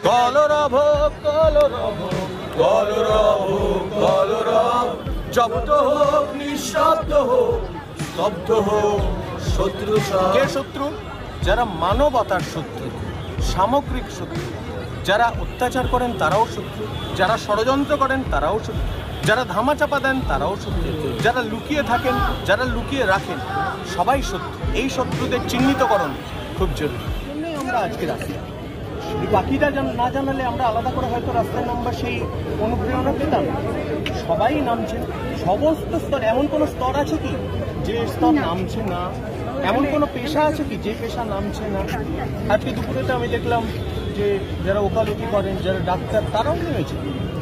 কলরব কলরব কলরব কলরব, জব্দ হোক নিঃশব্দ হোক, স্তব্ধ হোক শত্রু। কে শত্রু? যারা মানবতার শত্রু, সামগ্রিক শত্রু। যারা অত্যাচার করেন তারাও শত্রু, যারা ষড়যন্ত্র করেন তারাও শত্রু, যারা ধামাচাপা দেন তারাও শত্রু, যারা লুকিয়ে থাকেন, যারা লুকিয়ে রাখেন, সবাই শত্রু। এই শত্রুদের চিহ্নিতকরণ খুব জরুরি। জন্যই আমরা আজকে রাস্তায়। বাকিটা না জানালে আমরা আলাদা করে হয়তো রাস্তায় নামবার সেই অনুপ্রেরণা পেতাম। সবাই নামছেন, সমস্ত স্তর। এমন কোনো স্তর আছে কি যে স্তর নামছে না? এমন কোনো পেশা আছে কি যে পেশা নামছে না? আজকে দুপুরেতে আমি দেখলাম যে যারা ওকালতি করেন, যারা ডাক্তার, তারাও নেমেছে।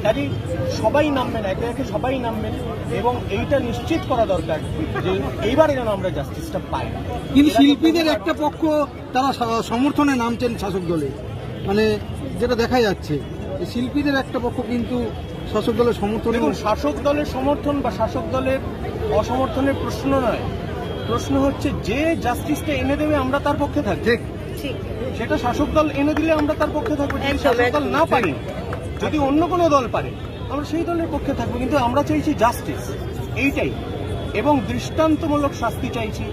কাজেই সবাই নামবেন, একে একে সবাই নামবেন, এবং এইটা নিশ্চিত করা দরকার যে এইবারে যেন আমরা জাস্টিসটা পাই। কিন্তু শিল্পীদের একটা পক্ষ তারা সমর্থনে নামছেন শাসক দলে, মানে যেটা দেখা যাচ্ছে শিল্পীদের একটা পক্ষ কিন্তু শাসক দলের সমর্থন। দেখুন, শাসক দলের সমর্থন বা শাসক দলের অসমর্থনের প্রশ্ন নয়, প্রশ্ন হচ্ছে যে জাস্টিসটা এনে দেবে আমরা তার পক্ষে থাকবো। সেটা শাসক দল এনে দিলে আমরা তার পক্ষে থাকবো। যদি শাসক দল না পারে, যদি অন্য কোনো দল পারে, আমরা সেই দলের পক্ষে থাকবো। কিন্তু আমরা চাইছি জাস্টিস, এইটাই, এবং দৃষ্টান্তমূলক শাস্তি চাইছি।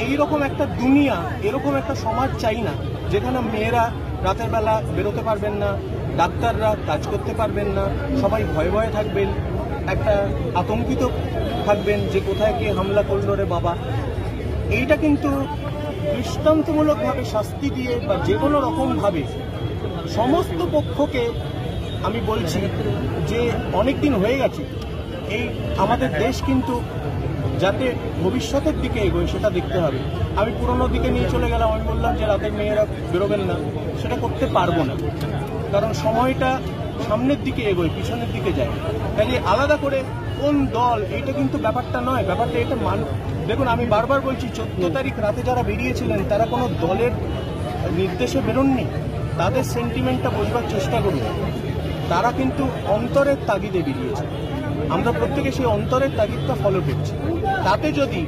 এইরকম একটা দুনিয়া, এরকম একটা সমাজ চাই না যেখানে মেয়েরা রাতের বেলা বেরোতে পারবেন না, ডাক্তাররা কাজ করতে পারবেন না, সবাই ভয়ে ভয়ে থাকবেন, একটা আতঙ্কিত থাকবেন যে কোথায় কে হামলা করলো রে বাবা। এইটা কিন্তু দৃষ্টান্তমূলকভাবে শাস্তি দিয়ে বা যে কোনো রকমভাবে সমস্ত পক্ষকে আমি বলছি যে অনেক দিন হয়ে গেছে। এই আমাদের দেশ কিন্তু যাতে ভবিষ্যতের দিকে এগোয় সেটা দেখতে হবে। আমি পুরোনো দিকে নিয়ে চলে গেলাম, আমি বললাম যে রাতের মেয়েরা বেরোবেন না, সেটা করতে পারবো না, কারণ সময়টা সামনের দিকে এগোয়, পিছনের দিকে যায়। কাজে আলাদা করে কোন দল, এইটা কিন্তু ব্যাপারটা নয়। ব্যাপারটা এটা দেখুন, আমি বারবার বলছি, 14 তারিখ রাতে যারা বেরিয়েছিলেন তারা কোনো দলের নির্দেশে বেরোননি। তাদের সেন্টিমেন্টটা বোঝবার চেষ্টা করুন। তারা কিন্তু অন্তরের তাগিদে বেরিয়েছে। আমরা প্রত্যেকে সেই অন্তরের তাগিদটা ফলো করছি। তাতে যদি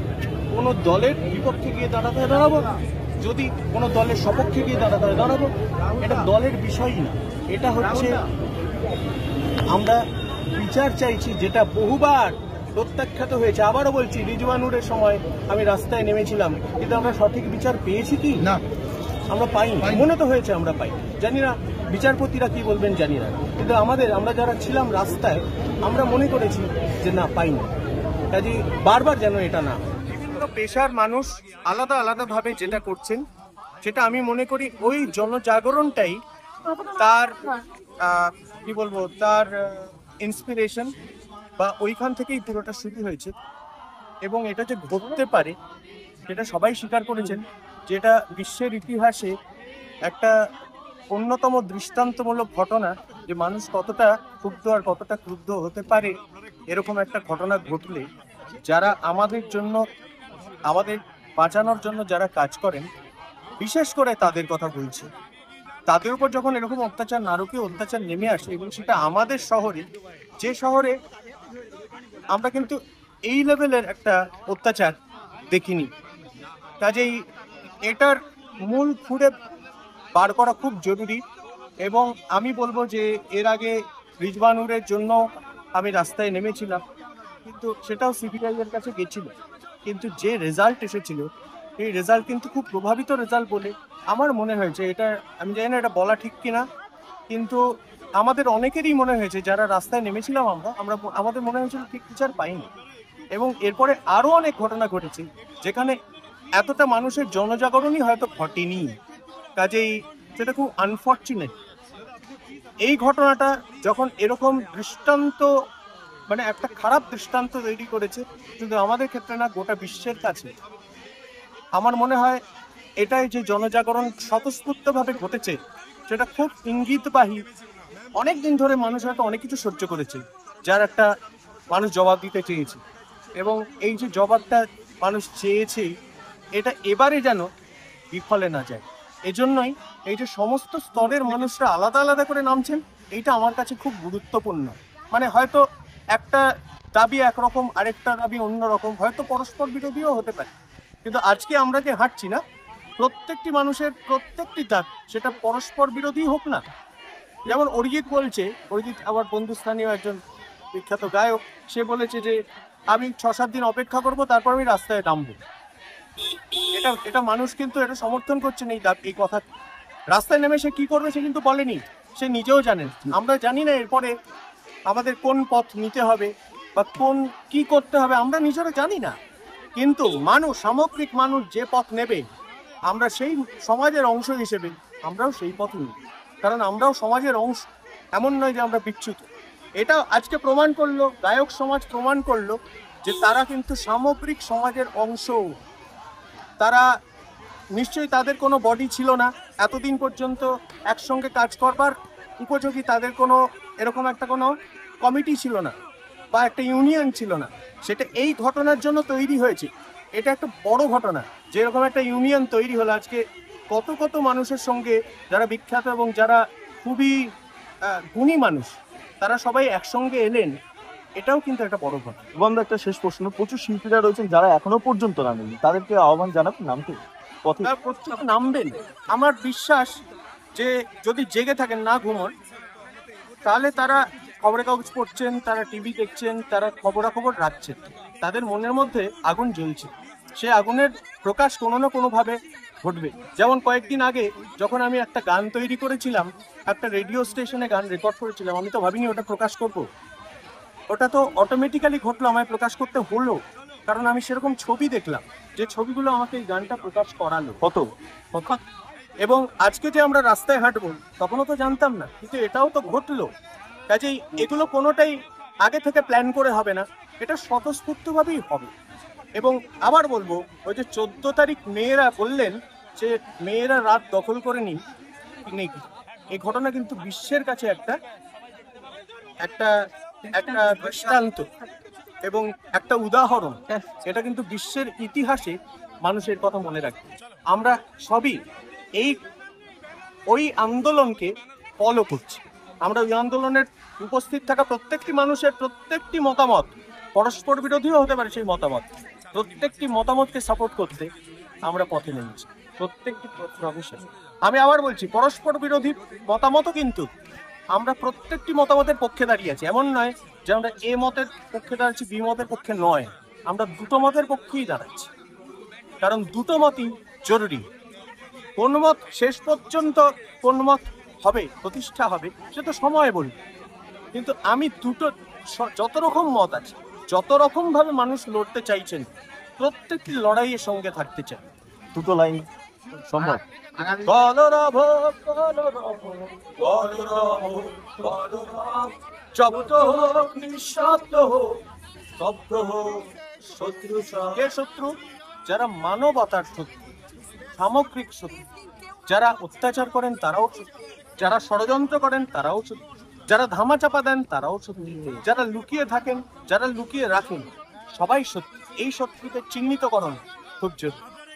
কোনো দলের বিপক্ষে গিয়ে দাঁড়াতে হয় দাঁড়াবো, যদি কোনো দলের সপক্ষে গিয়ে দাঁড়াতে হয় দাঁড়াবো। এটা দলের বিষয়ই না, এটা হচ্ছে আমরা বিচার চাইছি, যেটা বহুবার প্রত্যাখ্যাত হয়েছে। আবারও বলছি, রিজওয়ানুরের সময় আমি রাস্তায় নেমেছিলাম, কিন্তু আমরা সঠিক বিচার পেয়েছি কি না? আমরা পাইনি। মনে তো হয়েছে আমরা পাই, জানি না বিচারপতিরা কি বলবেন জানি না, কিন্তু আমরা যারা ছিলাম রাস্তায়, আমরা মনে করেছি যে না, পাইনি। কাজে বারবার যেন এটা না। বিভিন্ন পেশার মানুষ আলাদা আলাদাভাবে যেটা করছেন, সেটা আমি মনে করি ওই জনজাগরণটাই তার কি বলবো, তার ইন্সপিরেশন, বা ওইখান থেকেই পুরোটা শুরু হয়েছে। এবং এটা যে ঘটতে পারে সেটা সবাই স্বীকার করেছেন, যেটা বিশ্বের ইতিহাসে একটা অন্যতম দৃষ্টান্তমূলক ঘটনা, যে মানুষ কতটা ক্ষুব্ধ আর কতটা ক্রুদ্ধ হতে পারে এরকম একটা ঘটনা ঘটলে। যারা আমাদের জন্য, আমাদের বাঁচানোর জন্য যারা কাজ করেন, বিশেষ করে তাদের কথা বলছি, তাদের উপর যখন এরকম অত্যাচার, নারকীয় অত্যাচার নেমে আসে, এবং সেটা আমাদের শহরে, যে শহরে আমরা কিন্তু এই লেভেলের একটা অত্যাচার দেখিনি। কাজেই এটার মূল খুঁড়ে বার করা খুব জরুরি। এবং আমি বলবো যে এর আগে রিজওয়ানুরের জন্য আমি রাস্তায় নেমেছিলাম, কিন্তু সেটাও সিবিআই এর কাছে গেছিল, কিন্তু যে রেজাল্ট এসেছিল এই রেজাল্ট কিন্তু খুব প্রভাবিত রেজাল্ট বলে আমার মনে হয়েছে। এটা আমি জানি না এটা বলা ঠিক কিনা, কিন্তু আমাদের অনেকেরই মনে হয়েছে, যারা রাস্তায় নেমেছিলাম আমাদের মনে হয়েছিল ঠিক বিচার পাইনি। এবং এরপরে আরো অনেক ঘটনা ঘটেছে যেখানে এতটা মানুষের জনজাগরণই হয়তো ঘটেনি। কাজেই সেটা খুব আনফর্চুনেট। এই ঘটনাটা যখন এরকম দৃষ্টান্ত, মানে একটা খারাপ দৃষ্টান্ত তৈরি করেছে, কিন্তু আমাদের ক্ষেত্রে না, গোটা বিশ্বের কাছে, আমার মনে হয় এটাই যে জনজাগরণ স্বতঃস্ফূর্তভাবে ঘটেছে, সেটা খুব ইঙ্গিতবাহী। অনেক দিন ধরে মানুষ হয়তো অনেক কিছু সহ্য করেছে, যার একটা মানুষ জবাব দিতে চেয়েছে, এবং এই যে জবাবটা মানুষ চেয়েছে, এটা এবারে যেন বিফলে না যায়। এজন্যই এই যে সমস্ত স্তরের মানুষরা আলাদা আলাদা করে নামছেন, এইটা আমার কাছে খুব গুরুত্বপূর্ণ। মানে হয়তো একটা দাবি একরকম, আরেকটা দাবি অন্যরকম, হয়তো পরস্পর বিরোধীও হতে পারে, কিন্তু আজকে আমরা যে হাঁটছি না, প্রত্যেকটি মানুষের প্রত্যেকটি দাগ সেটা পরস্পর বিরোধী হোক না। যেমন অরিজিৎ বলছে, অরিজিৎ আমার বন্ধুস্থানীয় একজন বিখ্যাত গায়ক, সে বলেছে যে আমি 6-7 দিন অপেক্ষা করব, তারপর আমি রাস্তায় নামবো। এটা এটা মানুষ কিন্তু এটা সমর্থন করছে না এই কথা। রাস্তায় নেমে সে কি করবে সে কিন্তু বলেনি, সে নিজেও জানেন। আমরা জানি না এরপরে আমাদের কোন পথ নিতে হবে বা কি করতে হবে, আমরা নিজেরা জানি না। কিন্তু মানুষ, সামগ্রিক মানুষ যে পথ নেবে, আমরা সেই সমাজের অংশ হিসেবে আমরাও সেই পথ নিই, কারণ আমরাও সমাজের অংশ। এমন নয় যে আমরা বিচ্যুত। এটা আজকে প্রমাণ করলো, গায়ক সমাজ প্রমাণ করলো যে তারা কিন্তু সামগ্রিক সমাজের অংশ। তারা নিশ্চয়ই, তাদের কোনো বডি ছিল না এতদিন পর্যন্ত একসঙ্গে কাজ করবার উপযোগী, তাদের কোনো এরকম একটা কোনো কমিটি ছিল না বা একটা ইউনিয়ন ছিল না। সেটা এই ঘটনার জন্য তৈরি হয়েছে। এটা একটা বড় ঘটনা, যেরকম একটা ইউনিয়ন তৈরি হলো আজকে কত কত মানুষের সঙ্গে, যারা বিখ্যাত এবং যারা খুবই গুণী মানুষ, তারা সবাই একসঙ্গে এলেন। এটাও কিন্তু একটা বড় ঘটনা। বন্ধু, একটা শেষ প্রশ্ন, প্রচুর শিল্পীরা রয়েছেন যারা এখনো পর্যন্ত নামেনি, তাদেরকে আহ্বান জানাবেন নামতে পথে? তারা প্রত্যেক নামবেন। আমার বিশ্বাস যে যদি জেগে থাকেন, না ঘুমন, তাহলে তারা খবরের কাগজ পড়ছেন, তারা টিভি দেখছেন, তারা খবরাখবর রাখছেন, তাদের মনের মধ্যে আগুন জ্বলছে। সে আগুনের প্রকাশ কোনো না কোনোভাবে ঘটবে। যেমন কয়েকদিন আগে যখন আমি একটা গান তৈরি করেছিলাম, একটা রেডিও স্টেশনে গান রেকর্ড করেছিলাম, আমি তো ভাবিনি ওটা প্রকাশ করব। ওটা তো অটোমেটিক্যালি ঘটলো, আমায় প্রকাশ করতে হলো, কারণ আমি সেরকম ছবি দেখলাম, যে ছবিগুলো আমাকে এই গানটা প্রকাশ করালো। কত এবং আজকে যে আমরা রাস্তায় হাঁটবো তখনও তো জানতাম না, কিন্তু এটাও তো ঘটলো। কাজেই এগুলো কোনোটাই আগে থেকে প্ল্যান করে হবে না, এটা স্বতঃস্ফূর্তভাবেই হবে। এবং আবার বলবো, ওই যে 14 তারিখ মেয়েরা বললেন যে মেয়েরা রাত দখল করে নিন, এই ঘটনা কিন্তু বিশ্বের কাছে একটা একটা একটা দৃষ্টান্ত এবং একটা উদাহরণ। এটা কিন্তু বিশ্বের ইতিহাসে মানুষের কথা মনে রাখবে। আমরা সবই ওই আন্দোলনকে ফলো করছি। আমরা ওই আন্দোলনের উপস্থিত থাকা প্রত্যেকটি মানুষের প্রত্যেকটি মতামত পরস্পর বিরোধীও হতে পারে, সেই মতামত প্রত্যেকটি মতামতকে সাপোর্ট করতে আমরা পথে নেমেছি, প্রত্যেকটি প্রফেশন। আমি আবার বলছি, পরস্পর বিরোধী মতামতও কিন্তু আমরা প্রত্যেকটি মতামতের পক্ষে দাঁড়িয়ে আছি। এমন নয় যে আমরা এ মতের পক্ষে দাঁড়াচ্ছি, বি মতের পক্ষে নয়, আমরা দুটো মতের পক্ষেই দাঁড়াচ্ছি, কারণ দুটো মতই জরুরি। কোন মত শেষ পর্যন্ত কোন মত হবে, প্রতিষ্ঠা হবে, সে তো সময় বলবে। কিন্তু আমি যত রকম মত আছে, যত রকম ভাবে মানুষ লড়তে চাইছেন, প্রত্যেকটি লড়াইয়ের সঙ্গে থাকতে চাই। দুটো লাইন সম্ভব? বলরব বলরব বলরব বলরব, জব্দ হোক নিঃশব্দ হোক, স্তব্ধ হোক শত্রু। কে শত্রু? যারা মানবতার শত্রু, সামগ্রিক শত্রু। যারা অত্যাচার করেন তারাও শত্রু, যারা ষড়যন্ত্র করেন তারাও শত্রু, যারা ধামাচাপা দেন তারাও শত্রু, যারা লুকিয়ে থাকেন, যারা লুকিয়ে রাখেন, সবাই শত্রু। এই শত্রুকে চিহ্নিতকরণ খুব জরুরি।